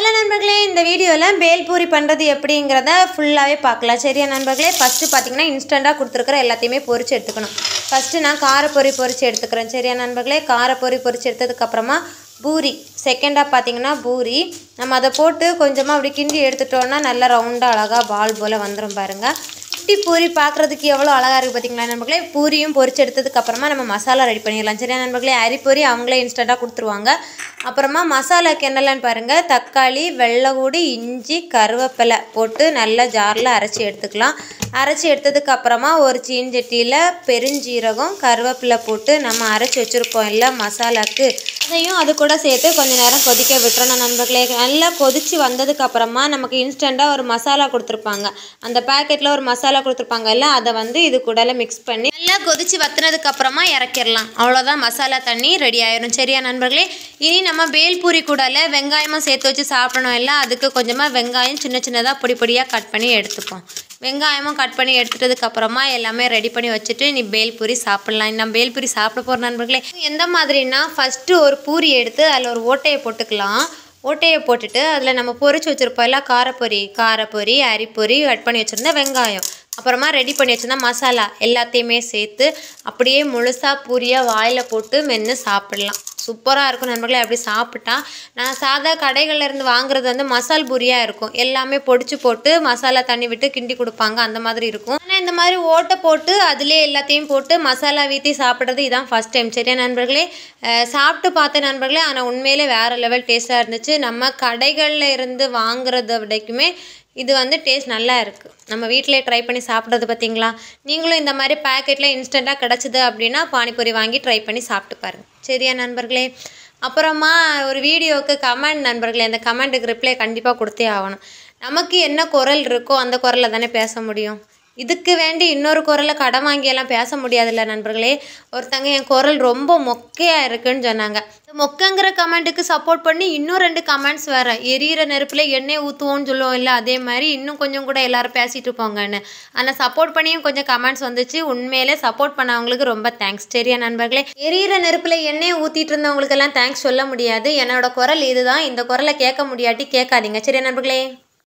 Hello நண்பர்களே, இந்த வீடியோவில் பேல்பூரி பண்ணுறது எப்படிங்கிறத ஃபுல்லாகவே பார்க்கலாம். சரியா நண்பர்களே, ஃபஸ்ட்டு பார்த்தீங்கன்னா இன்ஸ்டண்ட்டாக கொடுத்துருக்குற எல்லாத்தையுமே பொரிச்சு எடுத்துக்கணும். ஃபஸ்ட்டு நான் காரப்பொரி பொரிச்சு எடுத்துக்கிறேன். சரியா நண்பர்களே, காரப்பொரி பொரிச்சு எடுத்ததுக்கப்புறமா பூரி செகண்டாக பார்த்தீங்கன்னா பூரி நம்ம அதை போட்டு கொஞ்சமாக அப்படி கிண்டி எடுத்துட்டோன்னா நல்லா ரவுண்டாக அழகாக பால் போல் வந்துடும் பாருங்கள். குட்டி பூரி பார்க்குறதுக்கு எவ்வளோ அழகாக இருக்குது பார்த்தீங்களா நண்பர்களே. பூரியும் பொரிச்சு எடுத்ததுக்கப்புறமா நம்ம மசாலா ரெடி பண்ணிடலாம். சரியா நண்பர்களே, அரிப்பொரி அவங்களே இன்ஸ்டண்ட்டாக கொடுத்துருவாங்க. அப்புறமா மசாலாக்கு என்னெல்லாம் பாருங்கள், தக்காளி, வெள்ளைக்கூடி, இஞ்சி, கருவேப்பிலை போட்டு நல்லா ஜாரில் அரைச்சி எடுத்துக்கலாம். அரைச்சி எடுத்ததுக்கப்புறமா ஒரு சீஞ்சட்டியில் பெருஞ்சீரகம், கருவேப்பிலை போட்டு நம்ம அரைச்சி வச்சுருப்போம் இல்லை மசாலாவுக்கு, அதையும் அது கூட சேர்த்து கொஞ்சம் நேரம் கொதிக்க விட்டுறணும் நண்பர்களே. நல்லா கொதித்து வந்ததுக்கப்புறமா நமக்கு இன்ஸ்டண்ட்டாக ஒரு மசாலா கொடுத்துருப்பாங்க. அந்த பேக்கெட்டில் ஒரு மசாலா கொடுத்துருப்பாங்க இல்லை, அதை இது கூட மிக்ஸ் பண்ணி நல்லா கொதித்து வற்றினதுக்கப்புறமா இறக்கிடலாம். அவ்வளோதான், மசாலா தண்ணி ரெடி ஆயிடும். சரியா நண்பர்களே, இனி நம்ம பேல்பூரி கூடல வெங்காயமும் சேர்த்து வச்சு சாப்பிடணும் இல்லை, அதுக்கு கொஞ்சமாக வெங்காயம் சின்ன சின்னதாக பொடி பொடியாக கட் பண்ணி எடுத்துப்போம். வெங்காயமும் கட் பண்ணி எடுத்துட்டதுக்கப்புறமா எல்லாமே ரெடி பண்ணி வச்சுட்டு நீ பேல்பூரி சாப்பிட்லாம். நம்ம பேல்பூரி சாப்பிட போகிற நண்பர்களே எந்த மாதிரின்னா, ஃபஸ்ட்டு ஒரு பூரி எடுத்து அதில் ஒரு ஓட்டையை போட்டுக்கலாம். ஓட்டையை போட்டுட்டு அதில் நம்ம பொரிச்சு வச்சுருப்போம் எல்லாம் காரப்பொரி, அரிப்பொரி, கட் பண்ணி வச்சுருந்தா வெங்காயம், அப்புறமா ரெடி பண்ணி வச்சுருந்தா மசாலா எல்லாத்தையுமே சேர்த்து அப்படியே முழுசாக பூரியாக வாயில் போட்டு மென்று சாப்பிட்லாம். சூப்பராக இருக்கும் நண்பர்களே. அப்படி சாப்பிட்டா நான் சாதா கடைகளில் இருந்து வாங்குறது மசால் பூரியாக இருக்கும். எல்லாமே பொடிச்சு போட்டு மசாலா தண்ணி விட்டு கிண்டி கொடுப்பாங்க, அந்த மாதிரி இருக்கும். ஆனால் இந்த மாதிரி ஓட்டை போட்டு அதிலே எல்லாத்தையும் போட்டு மசாலா வீற்றி சாப்பிட்றது இதான் ஃபஸ்ட் டைம். சரியா நண்பர்களே, சாப்பிட்டு பார்த்தேன் நண்பர்களே. ஆனால் உண்மையிலே வேறு லெவல் டேஸ்ட்டாக இருந்துச்சு. நம்ம கடைகளில் இருந்து வாங்குறத விடைக்குமே இது டேஸ்ட் நல்லா இருக்குது. நம்ம வீட்டிலே ட்ரை பண்ணி சாப்பிட்றது பார்த்தீங்களா. நீங்களும் இந்த மாதிரி பேக்கெட்டில் இன்ஸ்டண்ட்டாக கிடச்சிது அப்படின்னா பானிபூரி வாங்கி ட்ரை பண்ணி சாப்பிட்டு பாருங்கள். சரியா நண்பர்களே, அப்புறமா ஒரு வீடியோவுக்கு கமெண்ட் நண்பர்களே, அந்த கமெண்ட்டுக்கு ரிப்ளை கண்டிப்பாக கொடுத்தே ஆகணும். நமக்கு என்ன குரல் இருக்கோ அந்த குரலை தானே பேச முடியும். இதுக்கு வேண்டி இன்னொரு குரலை கடன் வாங்கியெல்லாம் பேச முடியாதுல்ல நண்பர்களே. ஒருத்தங்க என் குரல் ரொம்ப மொக்கையாக இருக்குன்னு சொன்னாங்க. மொக்கைங்கிற கமெண்ட்டுக்கு சப்போர்ட் பண்ணி இன்னும் 2 கமெண்ட்ஸ் வேறு, எரியிற நெருப்பில் எண்ணெய் ஊற்றுவோன்னு சொல்லுவோம் இல்லை, அதே மாதிரி இன்னும் கொஞ்சம் கூட எல்லோரும் பேசிகிட்டு இருப்போங்கன்னு. ஆனால் சப்போர்ட் பண்ணியும் கொஞ்சம் கமெண்ட்ஸ் வந்துச்சு. உண்மையிலே சப்போர்ட் பண்ணவங்களுக்கு ரொம்ப தேங்க்ஸ். சரியா நண்பர்களே, எரியிற நெருப்பில் எண்ணெயை ஊற்றிட்டு இருந்தவங்களுக்கெல்லாம் தேங்க்ஸ் சொல்ல முடியாது. என்னோட குரல் இதுதான். இந்த குரலை கேட்க முடியாட்டி கேட்காதீங்க. சரியா நண்பர்களே.